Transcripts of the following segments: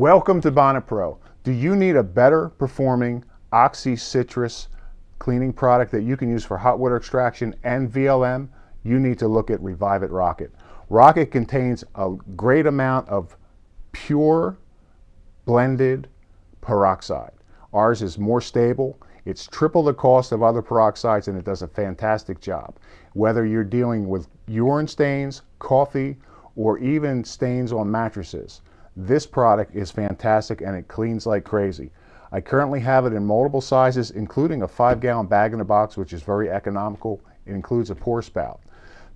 Welcome to Bonnet Pro. Do you need a better performing oxy citrus cleaning product that you can use for hot water extraction and VLM? You need to look at Revive It Rocket. Rocket contains a great amount of pure blended peroxide. Ours is more stable. It's triple the cost of other peroxides and it does a fantastic job. Whether you're dealing with urine stains, coffee, or even stains on mattresses, this product is fantastic and it cleans like crazy. I currently have it in multiple sizes, including a 5-gallon bag in a box, which is very economical. It includes a pour spout.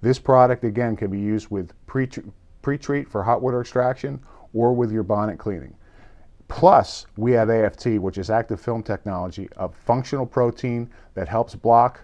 This product, again, can be used with pre-treat for hot water extraction or with your bonnet cleaning. Plus, we have AFT, which is active film technology, a functional protein that helps block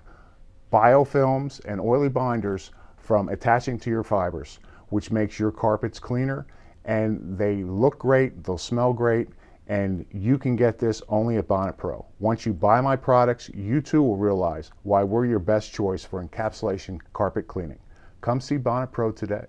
biofilms and oily binders from attaching to your fibers, which makes your carpets cleaner, and they look great, they'll smell great, and you can get this only at Bonnet Pro. Once you buy my products, you too will realize why we're your best choice for encapsulation carpet cleaning. Come see Bonnet Pro today.